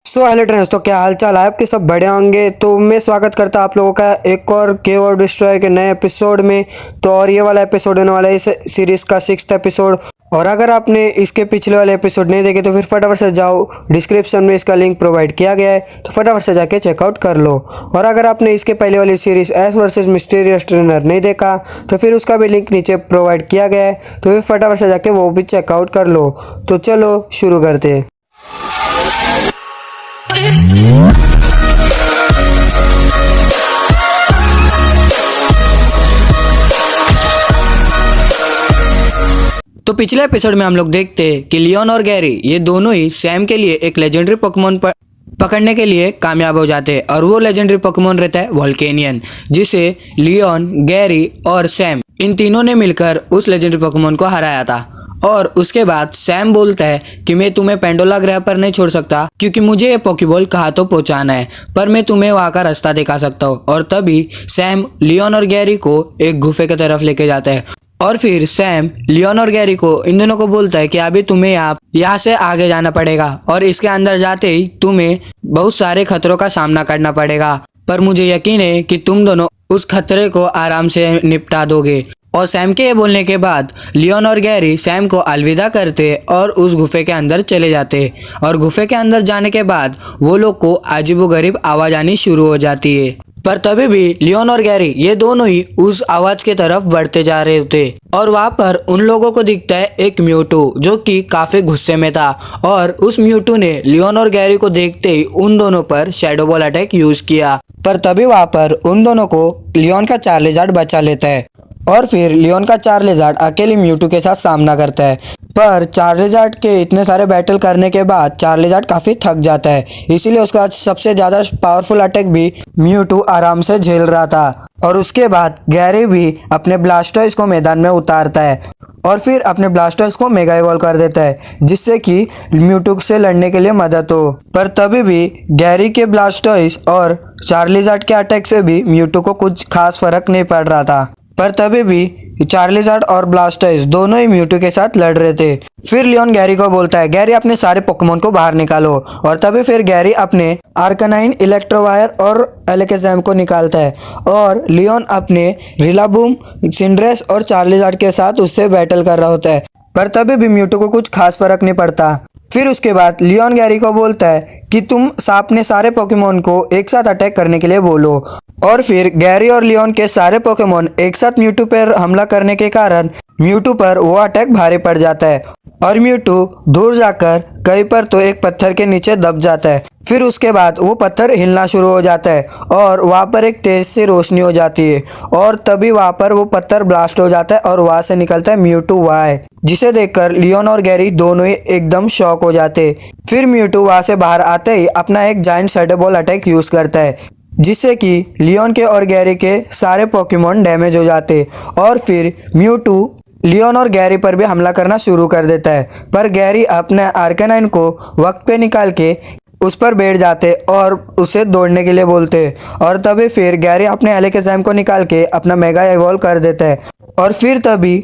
Hello trends, तो क्या हाल चाल है आपके? सब बढ़िया होंगे। तो मैं स्वागत करता हूं आप लोगों का एक और केव ऑफ डिस्ट्रॉय के नए एपिसोड में। तो और ये वाला एपिसोड होने वाला है इस सीरीज़ का 6th एपिसोड। और अगर आपने इसके पिछले वाले एपिसोड नहीं देखे तो फिर फटाफट से जाओ, डिस्क्रिप्शन में इसका लिंक प्रोवाइड किया गया है, तो फटाफट से जाके चेकआउट कर लो। और अगर आपने इसके पहले वाली series S versus mysterious trainer नहीं देखा तो फिर उसका भी लिंक नीचे प्रोवाइड किया गया है, तो फिर फटाफट से जाके वो भी चेकआउट कर लो। तो चलो शुरू करते हैं। तो पिछले एपिसोड में हम लोग देखते हैं कि लियोन और गैरी ये दोनों ही सैम के लिए एक लेजेंडरी पोकेमोन पकड़ने के लिए कामयाब हो जाते हैं। और वो लेजेंडरी पोकेमोन रहता है वोल्केनियन, जिसे लियोन, गैरी और सैम इन तीनों ने मिलकर उस लेजेंडरी पोकेमोन को हराया था। और उसके बाद सैम बोलता है कि मैं तुम्हें पेंडोला ग्रह पर नहीं छोड़ सकता क्योंकि मुझे ये पोकेबॉल कहाँ तो पहुँचाना है, पर मैं तुम्हें वहाँ का रास्ता दिखा सकता हूँ। और तभी सैम लियोन और गैरी को एक गुफे की तरफ लेके जाता है। और फिर सैम लियोन और गैरी को इन दोनों को बोलता है कि अभी तुम्हें यहाँ से आगे जाना पड़ेगा और इसके अंदर जाते ही तुम्हें बहुत सारे खतरों का सामना करना पड़ेगा, पर मुझे यकीन है कि तुम दोनों उस खतरे को आराम से निपटा दोगे। और सैम के ये बोलने के बाद लियोन और गैरी सैम को अलविदा करते और उस गुफे के अंदर चले जाते। और गुफे के अंदर जाने के बाद वो लोग को अजीबोगरीब आवाज आनी शुरू हो जाती है, पर तभी भी लियोन और गैरी ये दोनों ही उस आवाज की तरफ बढ़ते जा रहे थे। और वहाँ पर उन लोगों को दिखता है एक म्यूटू जो कि काफी गुस्से में था। और उस म्यूटू ने लियोन और गैरी को देखते ही उन दोनों पर शैडो बॉल अटैक यूज किया। पर तभी वहाँ पर उन दोनों को लियोन का चार्लिजार्ड बचा लेता है। और फिर लियोन का चार्लिजार्ड अकेले म्यूटू के साथ सामना करता है। पर चार्लिजार्ड के इतने सारे बैटल करने के बाद चार्लिजार्ड काफ़ी थक जाता है, इसीलिए उसका सबसे ज़्यादा पावरफुल अटैक भी म्यूटू आराम से झेल रहा था। और उसके बाद गैरी भी अपने ब्लास्टर्स को मैदान में उतारता है और फिर अपने ब्लास्टर्स को मेगा इवॉल्व कर देता है, जिससे कि म्यूटू से लड़ने के लिए मदद हो। पर तभी भी गैरी के ब्लास्टर्स और चार्लिजार्ड के अटैक से भी म्यूटू को कुछ खास फर्क नहीं पड़ रहा था। पर तभी भी चार्लिजार्ड और ब्लास्टर्स दोनों ही म्यूटू के साथ लड़ रहे थे। फिर लियोन गैरी को बोलता है, गैरी अपने सारे पोकेमोन को बाहर निकालो। और तभी फिर गैरी अपने आर्कनाइन, इलेक्ट्रोवायर और एलेकेज़ाम को निकालता है। और लियोन अपने रिलाबूम, सिंड्रेस और चार्लिजार्ड के साथ उससे बैटल कर रहा होता है, पर तभी भी म्यूटू को कुछ खास फर्क नहीं पड़ता। फिर उसके बाद लियोन गैरी को बोलता है कि तुम अपने सारे पोकेमोन को एक साथ अटैक करने के लिए बोलो। और फिर गैरी और लियोन के सारे पोकेमोन एक साथ म्यूटू पर हमला करने के कारण म्यूटू पर वो अटैक भारी पड़ जाता है और म्यूटू दूर जाकर कहीं पर तो एक पत्थर के नीचे दब जाता है। फिर उसके बाद वो पत्थर हिलना शुरू हो जाता है और वहाँ पर एक तेज सी रोशनी हो जाती है। और तभी वहाँ पर वो पत्थर ब्लास्ट हो जाता है और वहाँ से निकलता है म्यूटू वाई, जिसे देखकर लियोन और गैरी दोनों ही एकदम शॉक हो जाते। फिर म्यूटू वहाँ से बाहर आते ही अपना एक giant shadow ball attack use करता है, जिससे कि लियोन के और गैरी के सारे पोकेमोन डैमेज हो जाते। और फिर म्यूटू लियोन और गैरी पर भी हमला करना शुरू कर देता है, पर गैरी अपने आर्केनाइन को वक्त पे निकाल के उस पर बैठ जाते और उसे दौड़ने के लिए बोलते। और तभी फिर गैरी अपने एलेकेज़ाम को निकाल के अपना मेगा इवॉल्व कर देता है। और फिर तभी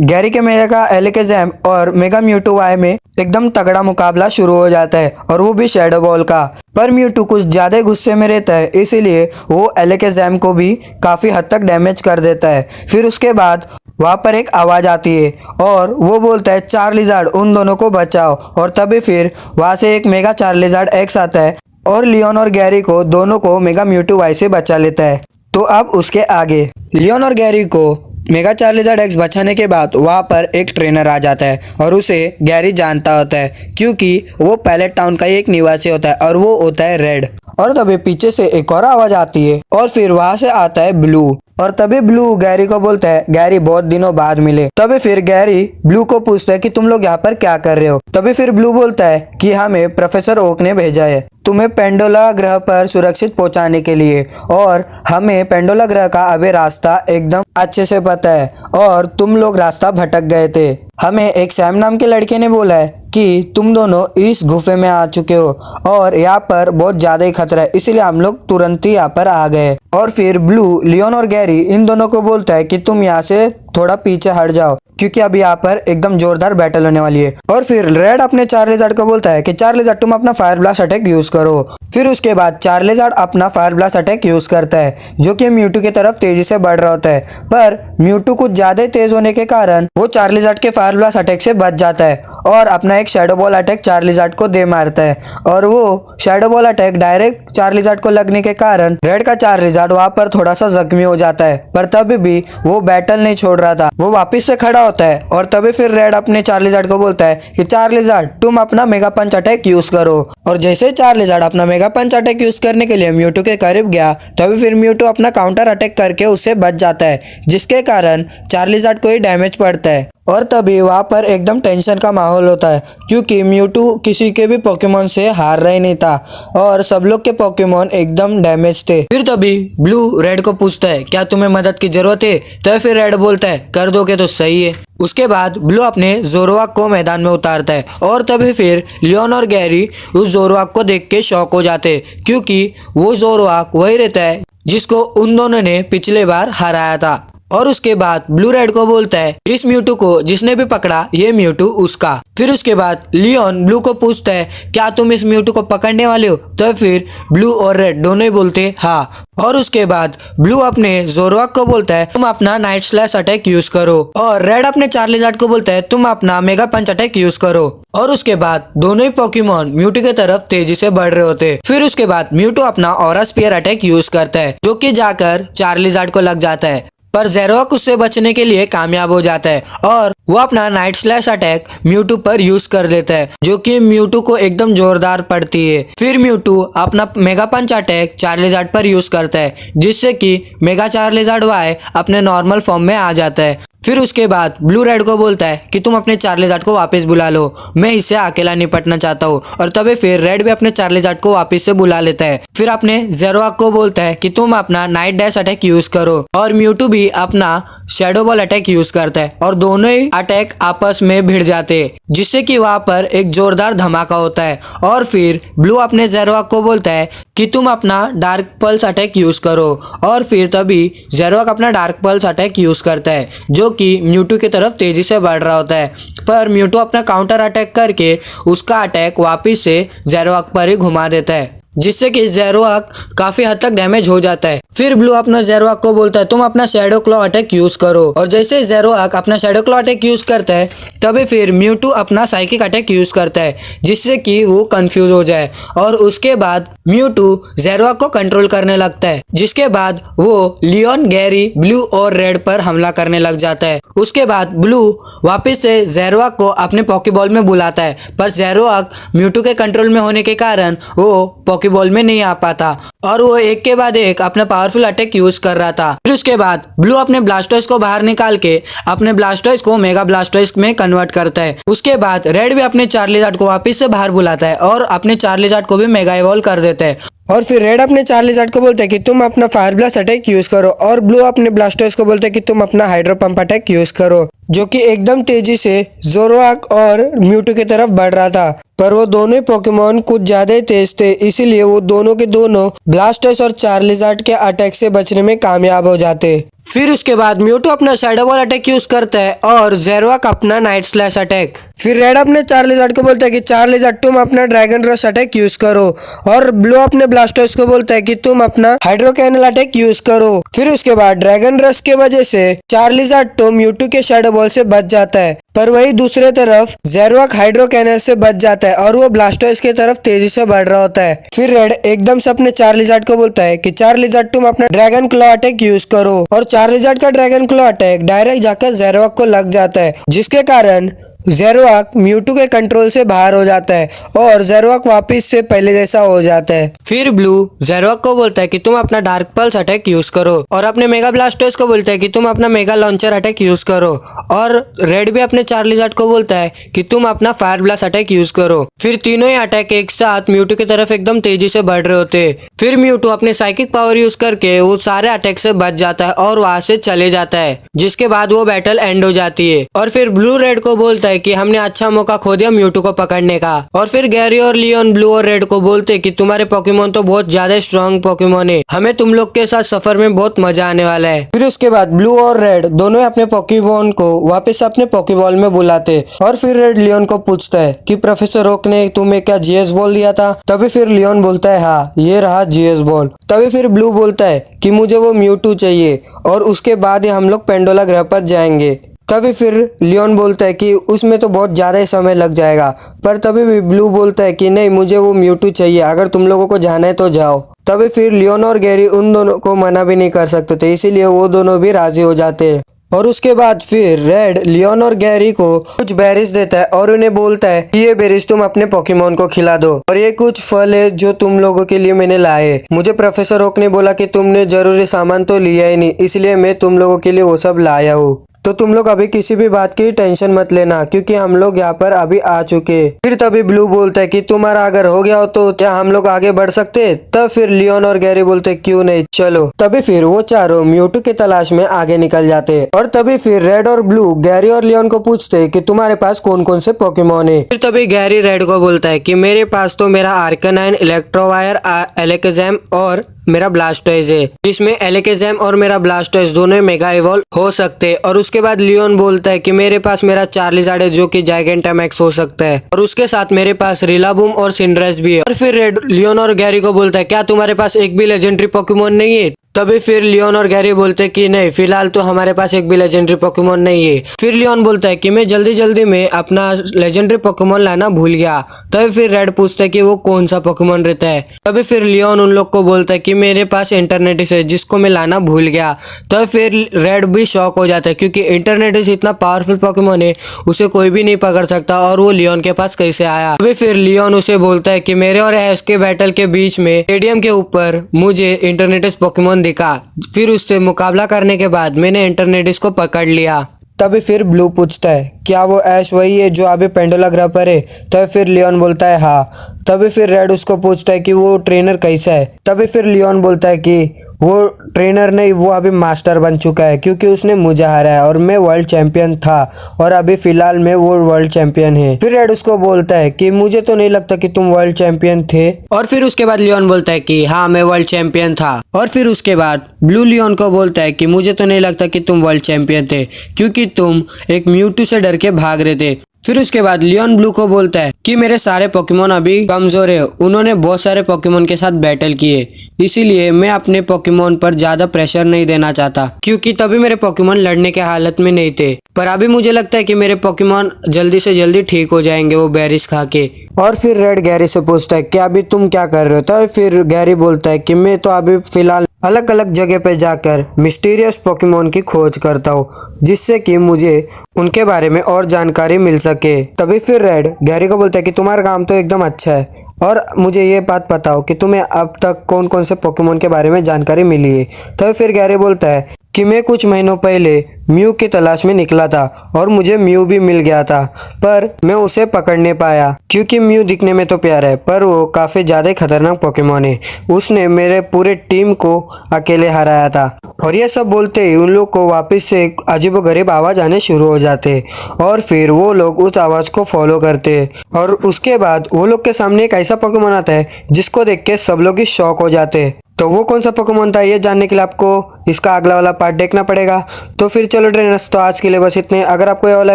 गैरी के मेगा एलेकेज़ाम और मेगा म्यूटू वाई में एकदम तगड़ा मुकाबला शुरू हो जाता है, और वो भी शैडो बॉल का। पर म्यूटू कुछ ज़्यादा गुस्से में रहता है, इसीलिए वो एलेकेज़ाम को भी काफ़ी हद तक डैमेज कर देता है। फिर उसके बाद वहाँ पर एक आवाज़ आती है और वो बोलता है, चार्लिजार्ड उन दोनों को बचाओ। और तभी फिर वहाँ से एक मेगा चार्लिजार्ड एक्स आता है और लियोन और गैरी को दोनों को मेगा म्यूटू वाई से बचा लेता है। तो अब उसके आगे लियोन और गैरी को मेगा चार्लिजार्ड एक्स बचाने के बाद वहाँ पर एक ट्रेनर आ जाता है और उसे गैरी जानता होता है क्योंकि वो पैलेट टाउन का एक निवासी होता है और वो होता है रेड। और तभी पीछे से एक और आवाज आती है और फिर वहाँ से आता है ब्लू। और तभी ब्लू गैरी को बोलता है, गैरी बहुत दिनों बाद मिले। तभी फिर गैरी ब्लू को पूछता है कि तुम लोग यहाँ पर क्या कर रहे हो। तभी फिर ब्लू बोलता है कि हमें प्रोफेसर ओक ने भेजा है तुम्हें पेंडोला ग्रह पर सुरक्षित पहुंचाने के लिए, और हमें पेंडोला ग्रह का अभी रास्ता एकदम अच्छे से पता है और तुम लोग रास्ता भटक गए थे। हमें एक सैम नाम के लड़के ने बोला है कि तुम दोनों इस गुफे में आ चुके हो और यहाँ पर बहुत ज़्यादा ही खतरा है, इसीलिए हम लोग तुरंत ही यहाँ पर आ गए। और फिर ब्लू लियोन और गैरी इन दोनों को बोलता है कि तुम यहाँ से थोड़ा पीछे हट जाओ क्योंकि अभी यहाँ पर एकदम जोरदार बैटल होने वाली है। और फिर रेड अपने चार्लिजार्ड को बोलता है कि चार्लिजार्ड तुम अपना फायर ब्लास्ट अटैक यूज करो। फिर उसके बाद चार्लिजार्ड अपना फायर ब्लास्ट अटैक यूज करता है जो कि म्यूटू की तरफ तेजी से बढ़ रहा होता है, पर म्यूटू कुछ ज्यादा तेज होने के कारण वो चार्लिजार्ड के फायर ब्लास्ट अटैक से बच जाता है और अपना एक शैडो बॉल अटैक चार्लिजार्ड को दे मारता है। और वो शैडो बॉल अटैक डायरेक्ट चार्लिजार्ड को लगने के कारण रेड का चार्लिजार्ड वहां पर थोड़ा सा जख्मी हो जाता है, पर तभी भी वो बैटल नहीं छोड़ रहा था, वो वापस से खड़ा होता है। और तभी फिर रेड अपने चार्लिजार्ड को बोलता है कि चार्लिजार्ड तुम अपना मेगा पंच अटैक यूज करो। और जैसे ही चार्लिजार्ड अपना मेगा पंच अटैक यूज करने के लिए म्यूटू के करीब गया, तभी फिर म्यूटू अपना काउंटर अटैक करके उससे बच जाता है, जिसके कारण चार्लिजार्ड को ही डैमेज पड़ता है। और तभी वहाँ पर एकदम टेंशन का माहौल होता है क्योंकि म्यूटू किसी के भी पोकेमोन से हार रहा ही नहीं था और सब लोग के पोकेमोन एकदम डैमेज थे। फिर तभी ब्लू रेड को पूछता है क्या तुम्हें मदद की जरूरत है, तो फिर रेड बोलता है कर दोगे तो सही है। उसके बाद ब्लू अपने जोरोवाक को मैदान में उतारता है और तभी फिर लियोन और गैरी उस जोरोवाक को देख के शॉक हो जाते हैं क्योंकि वो जोरोवाक वही रहता है जिसको उन दोनों ने पिछले बार हराया था। और उसके बाद ब्लू रेड को बोलता है इस म्यूटू को जिसने भी पकड़ा ये म्यूटू उसका। फिर उसके बाद लियोन ब्लू को पूछता है क्या तुम इस म्यूटू को पकड़ने वाले हो, तो फिर ब्लू और रेड दोनों ही बोलते हाँ। और उसके बाद ब्लू अपने जोरोवाक को बोलता है तुम अपना नाइट स्लैश अटैक यूज करो और रेड अपने चार्लिजार्ड को बोलता है तुम अपना मेगा पंच अटैक यूज करो। और उसके बाद दोनों ही पोकेमोन म्यूटू की तरफ तेजी से बढ़ रहे होते। फिर उसके बाद म्यूटू अपना ऑरा स्पीयर अटैक यूज करता है जो कि जाकर चार्लिजार्ड को लग जाता है, पर ज़ेरोक उससे बचने के लिए कामयाब हो जाता है और वो अपना नाइट स्लैश अटैक म्यूटू पर यूज कर देता है जो कि म्यूटू को एकदम जोरदार पड़ती है। फिर म्यूटू अपना मेगा पंच अटैक चार्लिजार्ड पर यूज करता है जिससे कि मेगा चार्लिजार्ड वाई अपने नॉर्मल फॉर्म में आ जाता है। फिर उसके बाद ब्लू रेड को बोलता है कि तुम अपने चार्लिजार्ड को वापस बुला लो, मैं इससे अकेला निपटना चाहता हूँ। और तभी फिर रेड भी अपने चार्लिजार्ड को वापस से बुला लेता है। फिर अपने ज़ेरोवाक को बोलता है कि तुम अपना नाइट डैश अटैक यूज करो और म्यूटू भी अपना शैडो बॉल अटैक यूज करता है और दोनों ही अटैक आपस में भिड़ जाते हैं जिससे कि वहां पर एक जोरदार धमाका होता है। और फिर ब्लू अपने ज़ेरोवाक को बोलता है कि तुम अपना डार्क पल्स अटैक यूज करो और फिर तभी ज़ेरोवाक अपना डार्क पल्स अटैक यूज करता है जो कि म्यूटू की तरफ तेजी से बढ़ रहा होता है, पर म्यूटू अपना काउंटर अटैक करके उसका अटैक वापिस से ज़ेरोवाक पर ही घुमा देता है जिससे कि ज़ेरोवाक काफी हद तक डैमेज हो जाता है। फिर ब्लू अपना ज़ेरोवाक को बोलता है तुम अपना शैडो क्लॉ अटैक यूज करो और जैसे ज़ेरोवाक अपना शैडो क्लॉ अटैक यूज करता है तभी फिर म्यूटू अपना साइकिक अटैक यूज करता है जिससे कि वो कंफ्यूज हो जाए और उसके बाद म्यूटू ज़ेरोवाक को कंट्रोल करने लगता है, जिसके बाद वो लियोन, गैरी, ब्लू और रेड पर हमला करने लग जाता है। उसके बाद ब्लू वापस से ज़ेरोवाक को अपने पॉकीबॉल में बुलाता है, पर ज़ेरोवाक म्यूटू के कंट्रोल में होने के कारण वो पॉकीबॉल में नहीं आ पाता और वो एक के बाद एक अपना पावरफुल अटैक यूज कर रहा था। फिर उसके बाद ब्लू अपने ब्लास्टोइस को बाहर निकाल के अपने ब्लास्टोइस को मेगा ब्लास्टोइस में कन्वर्ट करता है। उसके बाद रेड भी अपने चार्लिजार्ड को वापस से बाहर बुलाता है और अपने चार्लिजार्ड को भी मेगा इवॉल्व कर देता है। और फिर रेड अपने चार्लिजार्ड को बोलता है कि तुम अपना फायर ब्लास्ट अटैक यूज करो और ब्लू अपने ब्लास्टोइस को बोलता है कि तुम अपना हाइड्रो पंप अटैक यूज करो, जो कि एकदम तेजी से ज़ोरोआर्क और म्यूटू की तरफ बढ़ रहा था। पर वो दोनों ही पोकेमोन कुछ ज्यादा ही तेज थे, इसीलिए वो दोनों के दोनों ब्लास्टोइस और चार्लिजार्ड के अटैक से बचने में कामयाब हो जाते। फिर उसके बाद म्यूटू अपना शैडो बॉल अटैक यूज करता है और ज़ेरोआर्क अपना नाइट स्लैश अटैक। फिर रेड अपने चार्लिजार्ड को बोलता है कि चार्लिजार्ड तुम अपना ड्रैगन रश अटैक यूज करो और ब्लू अपने ब्लास्टोइस को बोलता है कि तुम अपना हाइड्रो कैनल अटैक यूज करो। फिर उसके बाद ड्रैगन रश के वजह से चार्लिजार्ड तो म्यूटू के शैडो बॉल से बच जाता है, पर वही दूसरे तरफ ज़ेरोआर्क हाइड्रो कैनल से बच जाता है और वो ब्लास्टोइस की तरफ तेजी से बढ़ रहा होता है। फिर रेड एकदम से अपने चार्लिजार्ड को बोलता है कि चार्लिजार्ड तुम अपना ड्रैगन क्लॉ अटैक यूज करो और चार्लिजार्ड का ड्रैगन क्लॉ अटैक डायरेक्ट जाकर ज़ेरोआर्क को लग जाता है, जिसके कारण ज़ेरोआर्क म्यूटू के कंट्रोल से बाहर हो जाता है और ज़ेरोआर्क वापस से पहले जैसा हो जाता है। फिर ब्लू ज़ेरोआर्क को बोलता है कि तुम अपना डार्क पल्स अटैक यूज करो और अपने मेगा ब्लास्टोइस को बोलता है कि तुम अपना मेगा लॉन्चर अटैक यूज करो और रेड भी अपने चार्लीजार्ड को बोलता है कि तुम अपना फायर ब्लास्ट अटैक यूज करो। फिर तीनों ही अटैक एक साथ म्यूटू की तरफ एकदम तेजी से बढ़ रहे होते। फिर म्यूटू अपने साइकिक पावर यूज करके वो सारे अटैक से बच जाता है और वहां से चले जाता है, जिसके बाद वो बैटल एंड हो जाती है। और फिर ब्लू रेड को बोलता है कि हमने अच्छा मौका खो दिया म्यूटू को पकड़ने का। और फिर गैरी और लियोन ब्लू और रेड को बोलते कि तुम्हारे पोकेमोन तो बहुत ज्यादा स्ट्रॉन्ग पोकेमोन है, हमें तुम लोग के साथ सफर में बहुत मजा आने वाला है। फिर उसके बाद ब्लू और रेड दोनों अपने पोकेमोन को वापस अपने पोकेबॉल में बुलाते और फिर रेड लियोन को पूछता है कि प्रोफेसर ओक ने तुम्हें क्या जीएस बॉल दिया था? तभी फिर लियोन बोलता है हाँ, ये रहा जीएस बॉल। तभी फिर ब्लू बोलता है कि मुझे वो म्यूटू चाहिए और उसके बाद ही हम लोग पेंडोला ग्रह पर जाएंगे। तभी फिर लियोन बोलता है कि उसमें तो बहुत ज़्यादा ही समय लग जाएगा, पर तभी भी ब्लू बोलता है कि नहीं, मुझे वो म्यूटू चाहिए, अगर तुम लोगों को जाना है तो जाओ। तभी फिर लियोन और गैरी उन दोनों को मना भी नहीं कर सकते थे, इसीलिए वो दोनों भी राजी हो जाते हैं। और उसके बाद फिर रेड लियोन और गैरी को कुछ बेरीज देता है और उन्हें बोलता है कि ये बेरीज तुम अपने पोकेमोन को खिला दो और ये कुछ फल है जो तुम लोगों के लिए मैंने लाए। मुझे प्रोफेसर ओक ने बोला कि तुमने जरूरी सामान तो लिया ही नहीं, इसलिए मैं तुम लोगों के लिए वो सब लाया हूँ। तो तुम लोग अभी किसी भी बात की टेंशन मत लेना, क्योंकि हम लोग यहाँ पर अभी आ चुके। फिर तभी ब्लू बोलता है कि तुम्हारा अगर हो गया हो तो क्या हम लोग आगे बढ़ सकते? तब फिर लियोन और गैरी बोलते क्यों नहीं, चलो। तभी फिर वो चारों म्यूटू की तलाश में आगे निकल जाते और तभी फिर रेड और ब्लू गैरी और लियोन को पूछते कि तुम्हारे पास कौन कौन से पोकेमोन है। फिर तभी गैरी रेड को बोलता है कि मेरे पास तो मेरा आर्कनाइन, इलेक्ट्रोवायर, एलेकेज़म और मेरा ब्लास्टोइज है, जिसमें एलेकेज़म और मेरा ब्लास्टोइज दोनों मेगा इवॉल्व हो सकते। और उसके बाद लियोन बोलता है कि मेरे पास मेरा चार्लीजार्ड है जो कि जाइगेंटामैक्स हो सकता है, और उसके साथ मेरे पास रिलाबूम और सिंड्रेस भी है। और फिर रेड लियोन और गैरी को बोलता है क्या तुम्हारे पास एक भी लेजेंडरी पोकेमोन नहीं है? तभी फिर लियोन और गैरी बोलते कि नहीं, फिलहाल तो हमारे पास एक भी लेजेंडरी पोकेमोन नहीं है। फिर लियोन बोलता है कि मैं जल्दी जल्दी में अपना लेजेंडरी पोकेमोन लाना भूल गया। तभी फिर रेड पूछता है कि वो कौन सा पोकेमोन रहता है। तभी फिर लियोन उन लोग को बोलता है कि मेरे पास इंटरनेटिस है जिसको मैं लाना भूल गया। तब फिर रेड भी शॉक हो जाता है, क्योंकि इंटरनेटिस इतना पावरफुल पोकेमोन है, उसे कोई भी नहीं पकड़ सकता, और वो लियोन के पास कैसे आया। तभी फिर लियोन उसे बोलता है कि मेरे और ऐश के बैटल के बीच में स्टेडियम के ऊपर मुझे इंटरनेटिस पोकेमोन दिखा, फिर उससे मुकाबला करने के बाद मैंने इंटरनेटिस को पकड़ लिया। तभी फिर ब्लू पूछता है क्या वो ऐश वही है जो अभी पेंडोला ग्रह पर है? तभी फिर लियोन बोलता है हाँ। तभी फिर रेड उसको पूछता है कि वो ट्रेनर कैसा है? तभी फिर लियोन बोलता है कि वो ट्रेनर नहीं, वो अभी मास्टर बन चुका है, क्योंकि उसने मुझे हराया और मैं वर्ल्ड चैंपियन था और अभी फिलहाल में वो वर्ल्ड चैंपियन है। फिर रेड उसको बोलता है कि मुझे तो नहीं लगता कि तुम वर्ल्ड चैंपियन थे। और फिर उसके बाद लियोन बोलता है कि हाँ, मैं वर्ल्ड चैंपियन था। और फिर उसके बाद ब्लू लियोन को बोलता है कि मुझे तो नहीं लगता कि तुम वर्ल्ड चैंपियन थे, क्योंकि तुम एक म्यूटू से डर के भाग रहे थे। फिर उसके बाद लियोन ब्लू को बोलता है कि मेरे सारे पोकेमोन अभी कमजोर है, उन्होंने बहुत सारे पोकेमोन के साथ बैटल किए, इसीलिए मैं अपने पोकेमोन पर ज्यादा प्रेशर नहीं देना चाहता, क्योंकि तभी मेरे पोकेमोन लड़ने के हालत में नहीं थे। पर अभी मुझे लगता है कि मेरे पोकेमोन जल्दी से जल्दी ठीक हो जाएंगे वो बेरीज खा के। और फिर रेड गैरी से पूछता है कि अभी तुम क्या कर रहे हो? तो फिर गैरी बोलता है कि मैं तो अभी फिलहाल अलग अलग जगह पे जाकर मिस्टीरियस पोकेमोन की खोज करता हूँ, जिससे कि मुझे उनके बारे में और जानकारी मिल सके। तभी फिर रेड गैरी को बोलता है कि तुम्हारा काम तो एकदम अच्छा है, और मुझे ये बात बताओ कि तुम्हें अब तक कौन कौन से पोकेमोन के बारे में जानकारी मिली है। तो फिर गैरी बोलता है कि मैं कुछ महीनों पहले म्यू की तलाश में निकला था और मुझे म्यू भी मिल गया था, पर मैं उसे पकड़ नहीं पाया, क्योंकि म्यू दिखने में तो प्यारा है पर वो काफ़ी ज़्यादा खतरनाक पोकेमोन है। उसने मेरे पूरे टीम को अकेले हराया था। और ये सब बोलते ही उन लोग को वापस से अजीबोगरीब आवाज़ आने शुरू हो जाते और फिर वो लोग उस आवाज़ को फॉलो करते और उसके बाद वो लोग के सामने एक ऐसा पोकेमोन आता है जिसको देख के सब लोग ही शॉक हो जाते। तो वो कौन सा पोकेमोन था, ये जानने के लिए आपको इसका अगला वाला पार्ट देखना पड़ेगा। तो फिर चलो ट्रेनर्स, तो आज के लिए बस इतने। अगर आपको ये वाला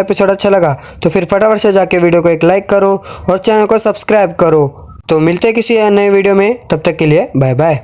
एपिसोड अच्छा लगा तो फिर फटाफट से जाके वीडियो को एक लाइक करो और चैनल को सब्सक्राइब करो। तो मिलते हैं किसी नए वीडियो में, तब तक के लिए बाय बाय।